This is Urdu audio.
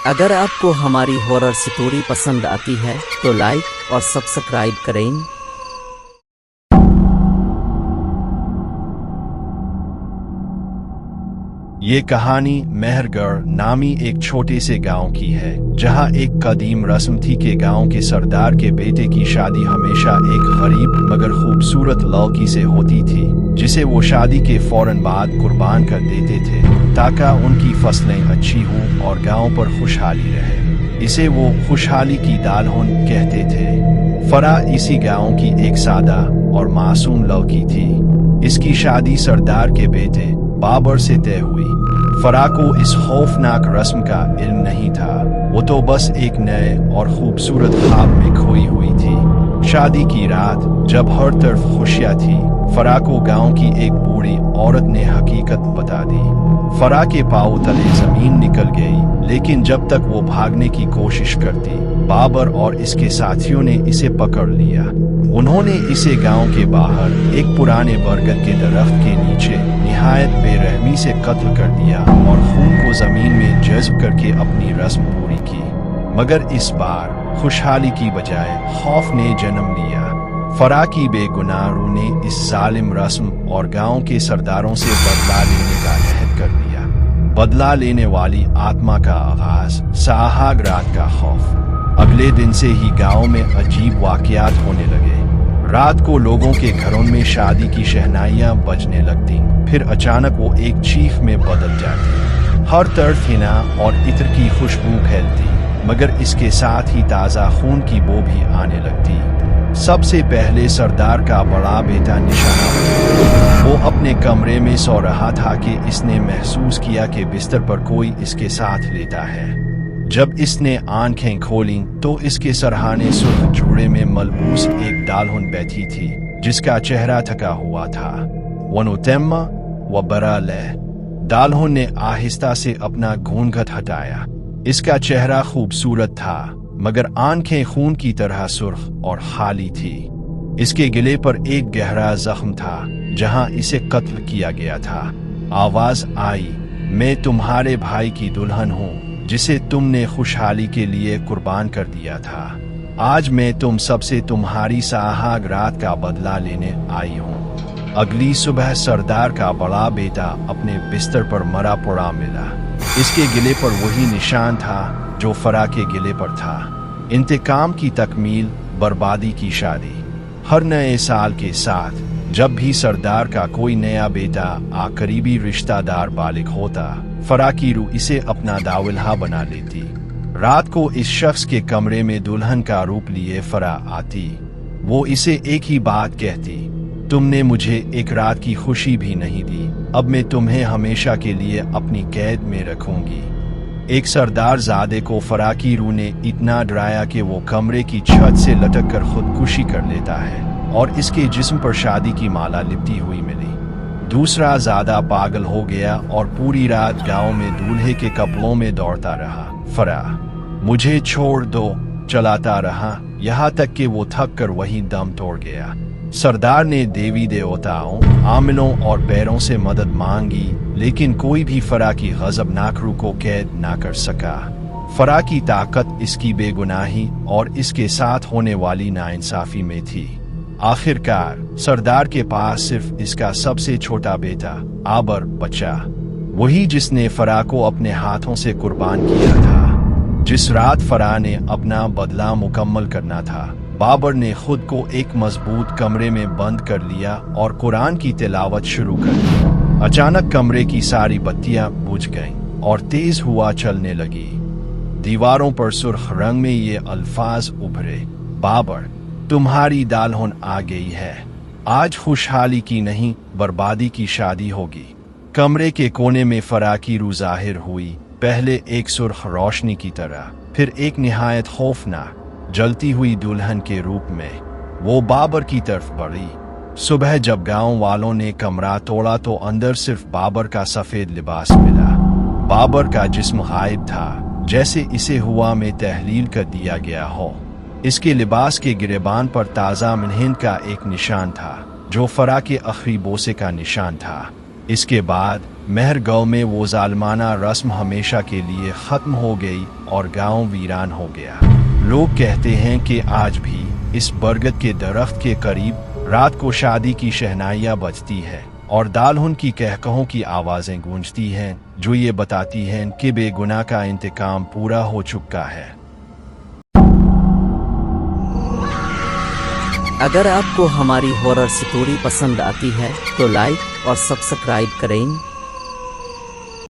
اگر آپ کو ہماری ہارر سٹوری پسند آتی ہے تو لائک اور سبسکرائب کریں۔ یہ کہانی مہر گڑھ نامی ایک چھوٹے سے گاؤں کی ہے، جہاں ایک قدیم رسم تھی کہ گاؤں کے سردار کے بیٹے کی شادی ہمیشہ ایک غریب مگر خوبصورت لڑکی سے ہوتی تھی، جسے وہ شادی کے فوراً بعد قربان کر دیتے تھے تاکہ ان کی فصلیں اچھی ہوں اور گاؤں پر خوشحالی رہے۔ اسے وہ خوشحالی کی دالہن کہتے تھے۔ فرح اسی گاؤں کی ایک سادہ اور معصوم لڑکی تھی۔ اس کی شادی سردار کے بیٹے بابر سے طے ہوئی۔ فرح کو اس خوفناک رسم کا علم نہیں تھا، وہ تو بس ایک نئے اور خوبصورت خواب میں کھوئی ہوئی تھی۔ شادی کی رات جب ہر طرف خوشیاں تھی، فرح کو گاؤں کی ایک بوڑھی عورت نے حقیقت بتا دی۔ فرح کے پاؤں تلے زمین نکل گئی، لیکن جب تک وہ بھاگنے کی کوشش کرتی، بابر اور اس کے ساتھیوں نے اسے پکڑ لیا۔ انہوں نے اسے گاؤں کے باہر ایک پرانے برگد کے درخت کے نیچے نہایت بے رحمی سے قتل کر دیا اور خون کو زمین میں جذب کر کے اپنی رسم پوری کی۔ مگر اس بار خوشحالی کی بجائے خوف نے جنم لیا۔ فرح کی بے گناہ روح نے اس ظالم رسم اور گاؤں کے سرداروں سے بدلہ لینے کا عہد کر لیا۔ بدلہ لینے والی آتما کا آغاز، سہاگ رات کا خوف۔ اگلے دن سے ہی گاؤں میں عجیب واقعات ہونے لگے۔ رات کو لوگوں کے گھروں میں شادی کی شہنائیاں بجنے لگتیں، پھر اچانک وہ ایک چیخ میں بدل جاتی۔ ہر طرف حنا اور عطر کی خوشبو پھیلتی، مگر اس کے ساتھ ہی تازہ خون کی بو بھی آنے لگتی۔ سب سے پہلے سردار کا بڑا بیٹا نشانہ، وہ اپنے کمرے میں سو رہا تھا کہ اس نے محسوس کیا کہ بستر پر کوئی اس کے ساتھ لیٹا ہے۔ جب اس نے آنکھیں کھولیں تو اس کے سرہانے سرخ جوڑے میں ملبوس ایک دالہن بیٹھی تھی، جس کا چہرہ تھکا ہوا تھا۔ ونوتیما و برالے، دالہن نے آہستہ سے اپنا گھونگھٹ ہٹایا۔ اس کا چہرہ خوبصورت تھا، مگر آنکھیں خون کی طرح سرخ اور خالی تھی۔ اس کے گلے پر ایک گہرا زخم تھا جہاں اسے قتل کیا گیا تھا۔ آواز آئی، میں تمہارے بھائی کی دلہن ہوں، جسے تم نے خوشحالی کے لیے قربان کر دیا تھا۔ آج میں تم سب سے تمہاری سہاگ رات کا بدلہ لینے آئی ہوں۔ اگلی صبح سردار کا بڑا بیٹا اپنے بستر پر مرا پڑا ملا۔ اس کے گلے پر وہی نشان تھا جو فرح کے گلے پر تھا۔ انتقام کی تکمیل، بربادی کی شادی۔ ہر نئے سال کے ساتھ جب بھی سردار کا کوئی نیا بیٹا قریبی رشتہ دار بالغ ہوتا، فرح کی روح اسے اپنا داولہا بنا لیتی۔ رات کو اس شخص کے کمرے میں دلہن کا روپ لیے فرح آتی۔ وہ اسے ایک ہی بات کہتی، تم نے مجھے ایک رات کی خوشی بھی نہیں دی، اب میں تمہیں ہمیشہ کے لیے اپنی قید میں رکھوں گی۔ ایک سردار زادے کو فرح کی روح نے اتنا ڈرایا کہ وہ کمرے کی چھت سے لٹک کر خودکشی کر لیتا ہے اور اس کے جسم پر شادی کی مالا لپٹی ہوئی ملی۔ دوسرا زادہ پاگل ہو گیا اور پوری رات گاؤں میں دولہے کے کپڑوں میں دوڑتا رہا۔ فرح، مجھے چھوڑ دو، چلاتا رہا، یہاں تک کہ وہ تھک کر وہیں دم توڑ گیا۔ سردار نے دیوی دیوتاؤں، عاملوں اور پیروں سے مدد مانگی، لیکن کوئی بھی فرح کی غضبناک روح کو قید نہ کر سکا۔ فرح کی طاقت اس کی بے گناہی اور اس کے ساتھ ہونے والی ناانصافی میں تھی۔ آخرکار سردار کے پاس صرف اس کا سب سے چھوٹا بیٹا آبر بچا، وہی جس نے فرح کو اپنے ہاتھوں سے قربان کیا تھا۔ جس رات فرح نے اپنا بدلہ مکمل کرنا تھا، بابر نے خود کو ایک مضبوط کمرے میں بند کر لیا اور قرآن کی تلاوت شروع کر دی۔ اچانک کمرے کی ساری بتیاں بجھ گئیں اور تیز ہوا چلنے لگی۔ دیواروں پر سرخ رنگ میں یہ الفاظ ابھرے، بابر، تمہاری دالہن آ گئی ہے، آج خوشحالی کی نہیں بربادی کی شادی ہوگی۔ کمرے کے کونے میں فرح کی روح ظاہر ہوئی، پہلے ایک سرخ روشنی کی طرح، پھر ایک نہایت خوفناک جلتی ہوئی دلہن کے روپ میں۔ وہ بابر کی طرف بڑھی۔ صبح جب گاؤں والوں نے کمرہ توڑا تو اندر صرف بابر کا سفید لباس ملا۔ بابر کا جسم غائب تھا، جیسے اسے ہوا میں تحلیل کر دیا گیا ہو۔ اس کے لباس کے گریبان پر تازہ منہند کا ایک نشان تھا، جو فرح کے آخری بوسے کا نشان تھا۔ اس کے بعد مہر گاؤں میں وہ ظالمانہ رسم ہمیشہ کے لیے ختم ہو گئی اور گاؤں ویران ہو گیا۔ لوگ کہتے ہیں کہ آج بھی اس برگد کے درخت کے قریب رات کو شادی کی شہنائیاں بجتی ہے اور دالہن کی کہکہوں کی آوازیں گونجتی ہیں جو یہ بتاتی ہیں کہ بے گناہ کا انتقام پورا ہو چکا ہے۔ اگر آپ کو ہماری ہارر سٹوری پسند آتی ہے تو لائک اور سبسکرائب کریں